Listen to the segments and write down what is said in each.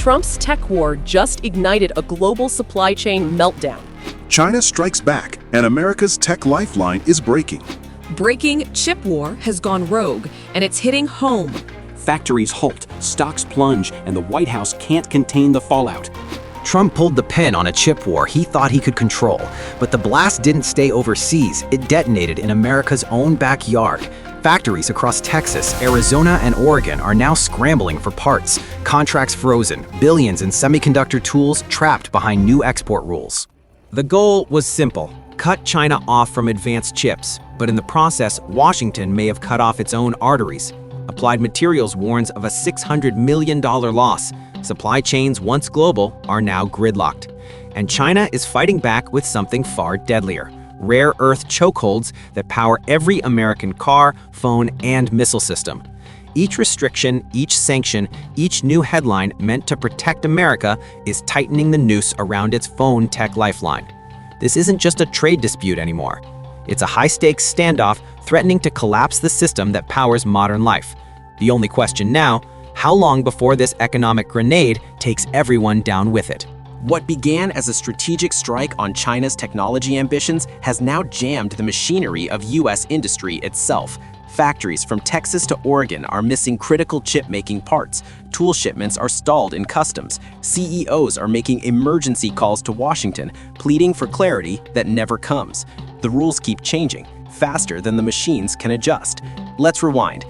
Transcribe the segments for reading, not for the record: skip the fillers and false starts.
Trump's tech war just ignited a global supply chain meltdown. China strikes back, and America's tech lifeline is breaking. Breaking chip war has gone rogue, and it's hitting home. Factories halt, stocks plunge, and the White House can't contain the fallout. Trump pulled the pin on a chip war he thought he could control, but the blast didn't stay overseas. It detonated in America's own backyard. Factories across Texas, Arizona, and Oregon are now scrambling for parts, contracts frozen, billions in semiconductor tools trapped behind new export rules. The goal was simple: cut China off from advanced chips, but in the process, Washington may have cut off its own arteries. Applied Materials warns of a $600 million loss. Supply chains, once global, are now gridlocked. And China is fighting back with something far deadlier: rare earth chokeholds that power every American car, phone, and missile system. Each restriction, each sanction, each new headline meant to protect America is tightening the noose around its phone tech lifeline. This isn't just a trade dispute anymore. It's a high-stakes standoff threatening to collapse the system that powers modern life. The only question now: how long before this economic grenade takes everyone down with it? What began as a strategic strike on China's technology ambitions has now jammed the machinery of U.S. industry itself. Factories from Texas to Oregon are missing critical chip-making parts. Tool shipments are stalled in customs. CEOs are making emergency calls to Washington, pleading for clarity that never comes. The rules keep changing, faster than the machines can adjust. Let's rewind.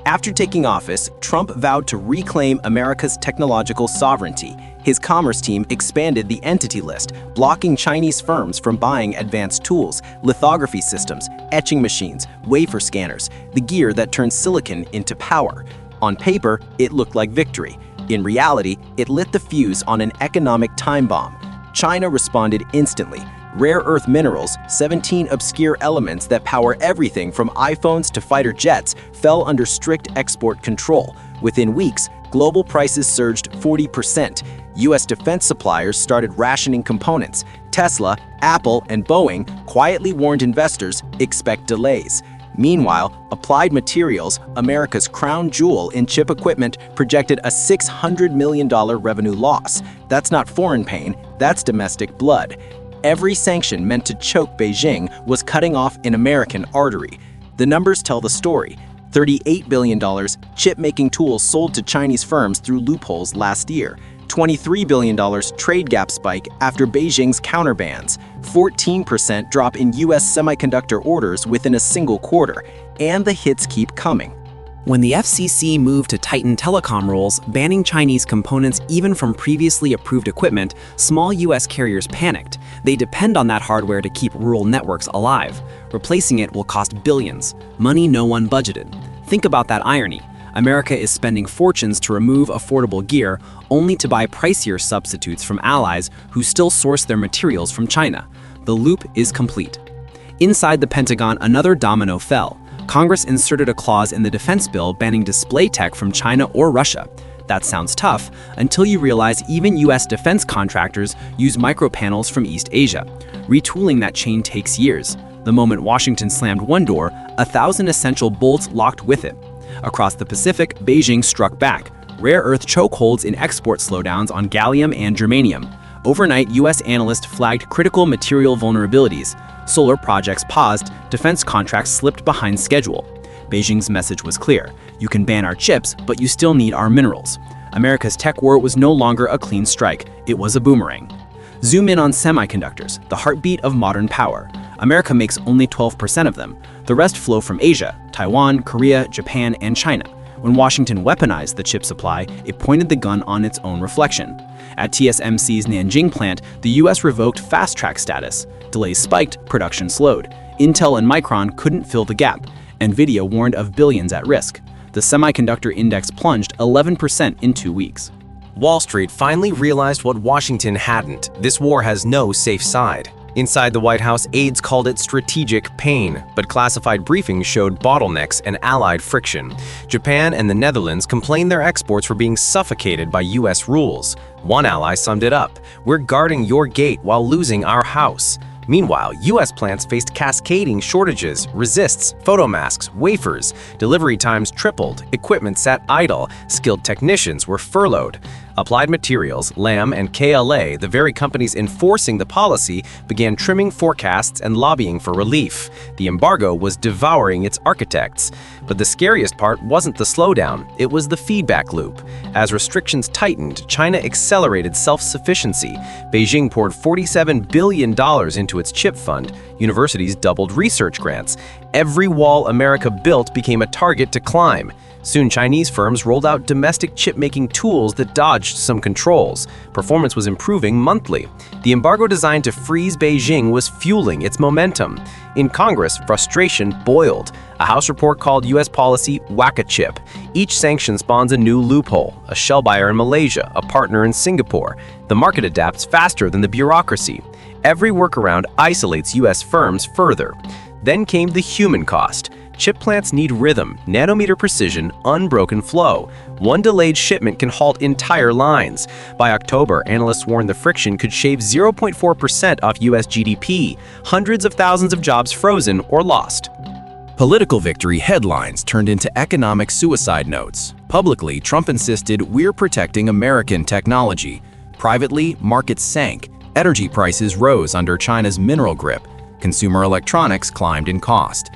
After taking office, Trump vowed to reclaim America's technological sovereignty. His commerce team expanded the entity list, blocking Chinese firms from buying advanced tools, lithography systems, etching machines, wafer scanners, the gear that turns silicon into power. On paper, it looked like victory. In reality, it lit the fuse on an economic time bomb. China responded instantly. Rare earth minerals, 17 obscure elements that power everything from iPhones to fighter jets, fell under strict export control. Within weeks, global prices surged 40%. U.S. defense suppliers started rationing components. Tesla, Apple, and Boeing quietly warned investors, expect delays. Meanwhile, Applied Materials, America's crown jewel in chip equipment, projected a $600 million revenue loss. That's not foreign pain, that's domestic blood. Every sanction meant to choke Beijing was cutting off an American artery. The numbers tell the story. $38 billion chip-making tools sold to Chinese firms through loopholes last year. $23 billion trade gap spike after Beijing's counterbans. 14% drop in U.S. semiconductor orders within a single quarter. And the hits keep coming. When the FCC moved to tighten telecom rules, banning Chinese components even from previously approved equipment, small U.S. carriers panicked. They depend on that hardware to keep rural networks alive. Replacing it will cost billions, money no one budgeted. Think about that irony. America is spending fortunes to remove affordable gear, only to buy pricier substitutes from allies who still source their materials from China. The loop is complete. Inside the Pentagon, another domino fell. Congress inserted a clause in the defense bill banning display tech from China or Russia. That sounds tough until you realize even U.S. defense contractors use micropanels from East Asia. Retooling that chain takes years. The moment Washington slammed one door, 1,000 essential bolts locked with it. Across the Pacific, Beijing struck back. Rare earth chokeholds in export slowdowns on gallium and germanium. Overnight, U.S. analysts flagged critical material vulnerabilities. Solar projects paused, defense contracts slipped behind schedule. Beijing's message was clear: you can ban our chips, but you still need our minerals. America's tech war was no longer a clean strike, it was a boomerang. Zoom in on semiconductors, the heartbeat of modern power. America makes only 12% of them. The rest flow from Asia, Taiwan, Korea, Japan, and China. When Washington weaponized the chip supply, it pointed the gun on its own reflection. At TSMC's Nanjing plant, the US revoked fast-track status. Delays spiked, production slowed. Intel and Micron couldn't fill the gap. Nvidia warned of billions at risk. The semiconductor index plunged 11% in 2 weeks. Wall Street finally realized what Washington hadn't. This war has no safe side. Inside the White House, aides called it strategic pain, but classified briefings showed bottlenecks and allied friction. Japan and the Netherlands complained their exports were being suffocated by US rules. One ally summed it up: "We're guarding your gate while losing our house." Meanwhile, US plants faced cascading shortages, resists, photomasks, wafers. Delivery times tripled, equipment sat idle, skilled technicians were furloughed. Applied Materials, Lam, and KLA, the very companies enforcing the policy, began trimming forecasts and lobbying for relief. The embargo was devouring its architects. But the scariest part wasn't the slowdown, it was the feedback loop. As restrictions tightened, China accelerated self-sufficiency. Beijing poured $47 billion into its chip fund. Universities doubled research grants. Every wall America built became a target to climb. Soon, Chinese firms rolled out domestic chip-making tools that dodged some controls. Performance was improving monthly. The embargo designed to freeze Beijing was fueling its momentum. In Congress, frustration boiled. A House report called U.S. policy whack-a-chip. Each sanction spawns a new loophole, a shell buyer in Malaysia, a partner in Singapore. The market adapts faster than the bureaucracy. Every workaround isolates U.S. firms further. Then came the human cost. Chip plants need rhythm, nanometer precision, unbroken flow. One delayed shipment can halt entire lines. By October, analysts warned the friction could shave 0.4% off US GDP, hundreds of thousands of jobs frozen or lost. Political victory headlines turned into economic suicide notes. Publicly, Trump insisted we're protecting American technology. Privately, markets sank. Energy prices rose under China's mineral grip. Consumer electronics climbed in cost.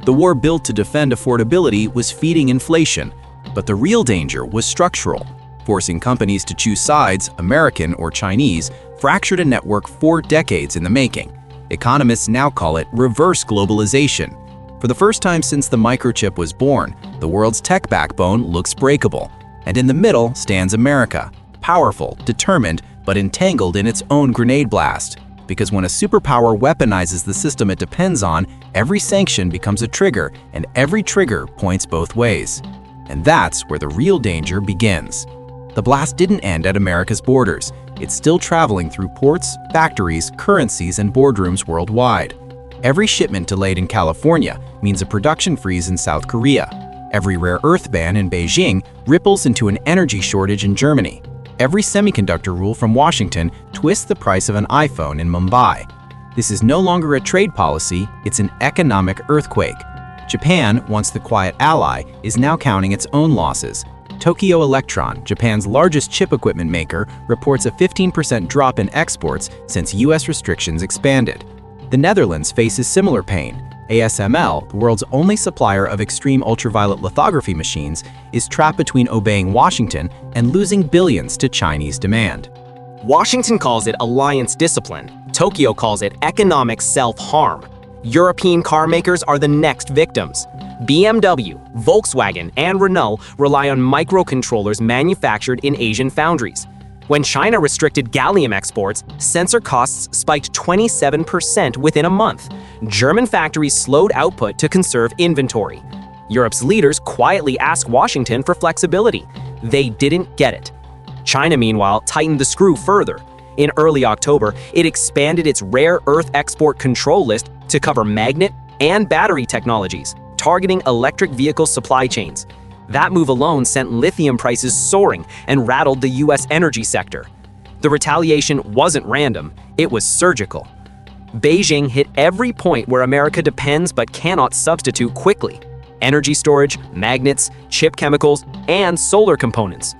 The war built to defend affordability was feeding inflation, but the real danger was structural. Forcing companies to choose sides, American or Chinese, fractured a network 4 decades in the making. Economists now call it reverse globalization. For the first time since the microchip was born, the world's tech backbone looks breakable. And in the middle stands America, powerful, determined, but entangled in its own grenade blast. Because when a superpower weaponizes the system it depends on, every sanction becomes a trigger, and every trigger points both ways. And that's where the real danger begins. The blast didn't end at America's borders. It's still traveling through ports, factories, currencies, and boardrooms worldwide. Every shipment delayed in California means a production freeze in South Korea. Every rare earth ban in Beijing ripples into an energy shortage in Germany. Every semiconductor rule from Washington twists the price of an iPhone in Mumbai. This is no longer a trade policy, it's an economic earthquake. Japan, once the quiet ally, is now counting its own losses. Tokyo Electron, Japan's largest chip equipment maker, reports a 15% drop in exports since US restrictions expanded. The Netherlands faces similar pain. ASML, the world's only supplier of extreme ultraviolet lithography machines, is trapped between obeying Washington and losing billions to Chinese demand. Washington calls it alliance discipline. Tokyo calls it economic self-harm. European car makers are the next victims. BMW, Volkswagen, and Renault rely on microcontrollers manufactured in Asian foundries. When China restricted gallium exports, sensor costs spiked 27% within a month. German factories slowed output to conserve inventory. Europe's leaders quietly asked Washington for flexibility. They didn't get it. China, meanwhile, tightened the screw further. In early October, it expanded its rare earth export control list to cover magnet and battery technologies, targeting electric vehicle supply chains. That move alone sent lithium prices soaring and rattled the US energy sector. The retaliation wasn't random, it was surgical. Beijing hit every point where America depends but cannot substitute quickly: energy storage, magnets, chip chemicals, and solar components.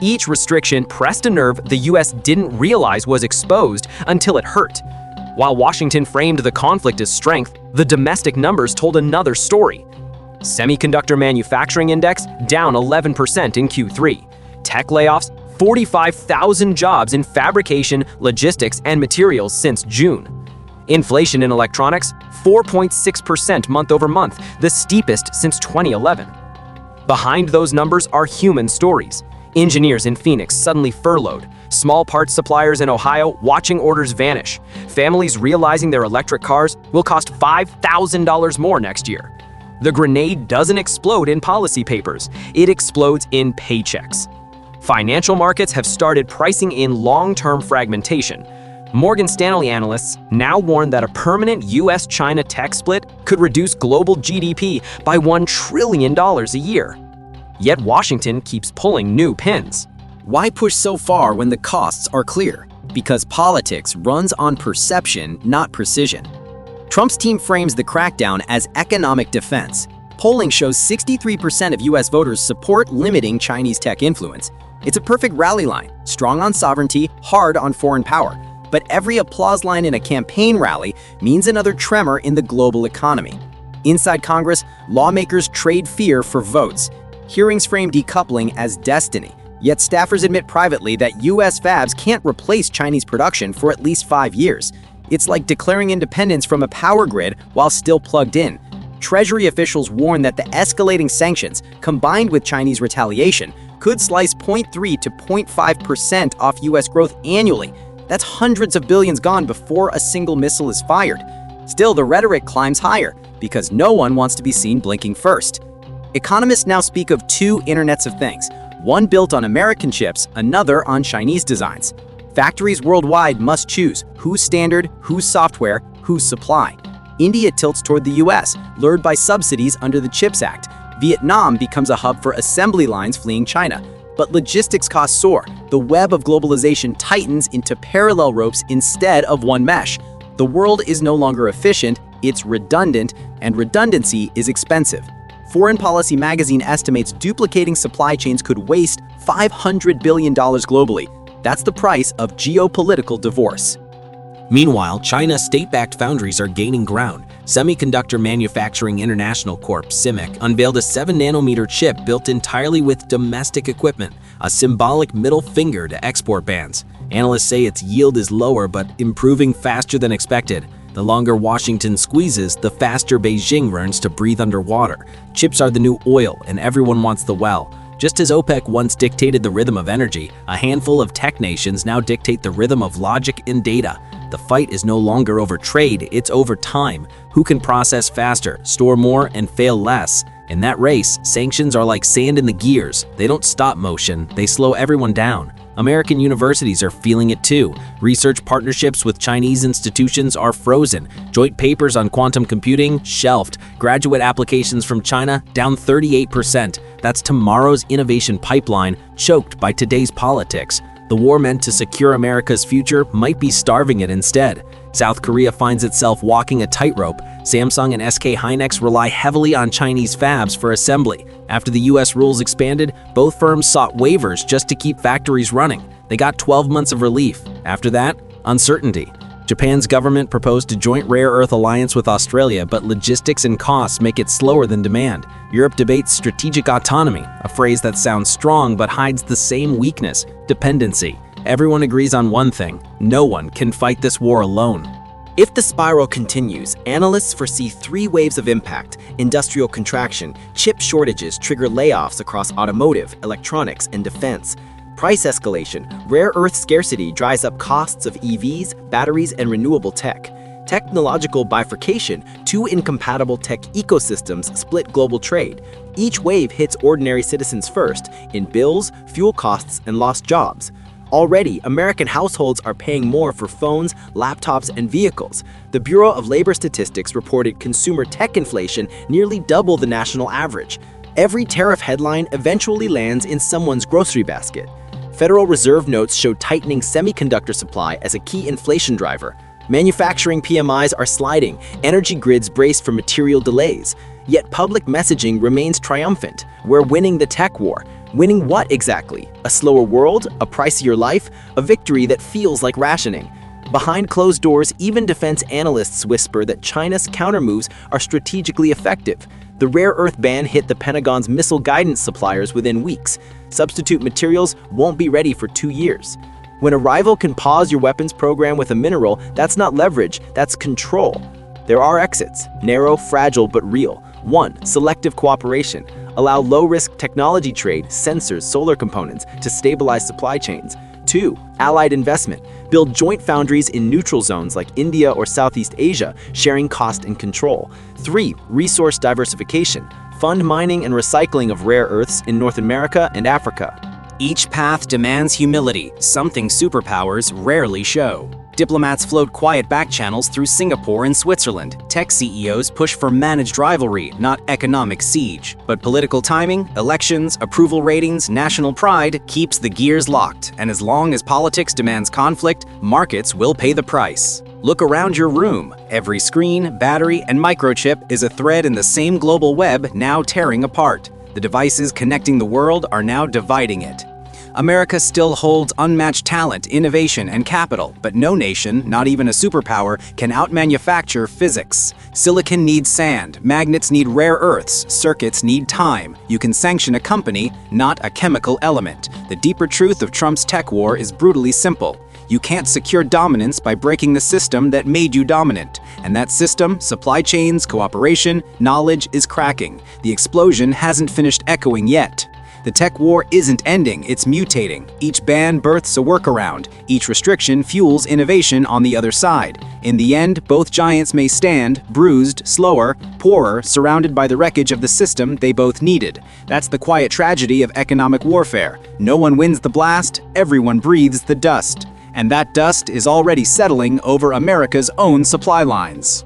Each restriction pressed a nerve the US didn't realize was exposed until it hurt. While Washington framed the conflict as strength, the domestic numbers told another story. Semiconductor manufacturing index down 11% in Q3. Tech layoffs, 45,000 jobs in fabrication, logistics, and materials since June. Inflation in electronics, 4.6% month over month, the steepest since 2011. Behind those numbers are human stories. Engineers in Phoenix suddenly furloughed. Small parts suppliers in Ohio watching orders vanish. Families realizing their electric cars will cost $5,000 more next year. The grenade doesn't explode in policy papers, it explodes in paychecks. Financial markets have started pricing in long-term fragmentation. Morgan Stanley analysts now warn that a permanent US-China tech split could reduce global GDP by $1 trillion a year. Yet Washington keeps pulling new pins. Why push so far when the costs are clear? Because politics runs on perception, not precision. Trump's team frames the crackdown as economic defense. Polling shows 63% of US voters support limiting Chinese tech influence. It's a perfect rally line, strong on sovereignty, hard on foreign power. But every applause line in a campaign rally means another tremor in the global economy. Inside Congress, lawmakers trade fear for votes. Hearings frame decoupling as destiny. Yet staffers admit privately that US fabs can't replace Chinese production for at least 5 years. It's like declaring independence from a power grid while still plugged in. Treasury officials warn that the escalating sanctions, combined with Chinese retaliation, could slice 0.3 to 0.5% off US growth annually. That's hundreds of billions gone before a single missile is fired. Still, the rhetoric climbs higher because no one wants to be seen blinking first. Economists now speak of two internets of things, one built on American chips, another on Chinese designs. Factories worldwide must choose whose standard, whose software, whose supply. India tilts toward the US, lured by subsidies under the CHIPS Act. Vietnam becomes a hub for assembly lines fleeing China. But logistics costs soar. The web of globalization tightens into parallel ropes instead of one mesh. The world is no longer efficient, it's redundant, and redundancy is expensive. Foreign Policy magazine estimates duplicating supply chains could waste $500 billion globally. That's the price of geopolitical divorce. Meanwhile, China's state-backed foundries are gaining ground. Semiconductor Manufacturing International Corp. (SIMIC) unveiled a 7-nanometer chip built entirely with domestic equipment, a symbolic middle finger to export bans. Analysts say its yield is lower but improving faster than expected. The longer Washington squeezes, the faster Beijing learns to breathe underwater. Chips are the new oil, and everyone wants the well. Just as OPEC once dictated the rhythm of energy, a handful of tech nations now dictate the rhythm of logic and data. The fight is no longer over trade, it's over time. Who can process faster, store more, and fail less? In that race, sanctions are like sand in the gears. They don't stop motion, they slow everyone down. American universities are feeling it too. Research partnerships with Chinese institutions are frozen. Joint papers on quantum computing shelved. Graduate applications from China down 38%. That's tomorrow's innovation pipeline choked by today's politics. The war meant to secure America's future might be starving it instead. South Korea finds itself walking a tightrope. Samsung and SK Hynix rely heavily on Chinese fabs for assembly. After the US rules expanded, both firms sought waivers just to keep factories running. They got 12 months of relief. After that, uncertainty. Japan's government proposed a joint rare earth alliance with Australia, but logistics and costs make it slower than demand. Europe debates strategic autonomy, a phrase that sounds strong but hides the same weakness: dependency. Everyone agrees on one thing: no one can fight this war alone. If the spiral continues, analysts foresee 3 waves of impact: industrial contraction, chip shortages trigger layoffs across automotive, electronics, and defense. Price escalation, rare earth scarcity dries up costs of EVs, batteries, and renewable tech. Technological bifurcation, 2 incompatible tech ecosystems split global trade. Each wave hits ordinary citizens first, in bills, fuel costs, and lost jobs. Already, American households are paying more for phones, laptops, and vehicles. The Bureau of Labor Statistics reported consumer tech inflation nearly double the national average. Every tariff headline eventually lands in someone's grocery basket. Federal Reserve notes show tightening semiconductor supply as a key inflation driver. Manufacturing PMIs are sliding, energy grids brace for material delays. Yet public messaging remains triumphant. We're winning the tech war. Winning what exactly? A slower world? A pricier life? A victory that feels like rationing. Behind closed doors, even defense analysts whisper that China's countermoves are strategically effective. The rare earth ban hit the Pentagon's missile guidance suppliers within weeks. Substitute materials won't be ready for 2 years. When a rival can pause your weapons program with a mineral, that's not leverage, that's control. There are exits, narrow, fragile, but real. 1. Selective cooperation. Allow low-risk technology trade, sensors, solar components, to stabilize supply chains. 2. Allied investment. Build joint foundries in neutral zones like India or Southeast Asia, sharing cost and control. 3. Resource diversification. Fund mining and recycling of rare earths in North America and Africa. Each path demands humility, something superpowers rarely show. Diplomats float quiet back channels through Singapore and Switzerland. Tech CEOs push for managed rivalry, not economic siege. But political timing, elections, approval ratings, national pride keeps the gears locked. And as long as politics demands conflict, markets will pay the price. Look around your room. Every screen, battery, and microchip is a thread in the same global web now tearing apart. The devices connecting the world are now dividing it. America still holds unmatched talent, innovation, and capital, but no nation, not even a superpower, can outmanufacture physics. Silicon needs sand, magnets need rare earths, circuits need time. You can sanction a company, not a chemical element. The deeper truth of Trump's tech war is brutally simple. You can't secure dominance by breaking the system that made you dominant. And that system, supply chains, cooperation, knowledge, is cracking. The explosion hasn't finished echoing yet. The tech war isn't ending, it's mutating. Each ban births a workaround. Each restriction fuels innovation on the other side. In the end, both giants may stand, bruised, slower, poorer, surrounded by the wreckage of the system they both needed. That's the quiet tragedy of economic warfare. No one wins the blast, everyone breathes the dust. And that dust is already settling over America's own supply lines.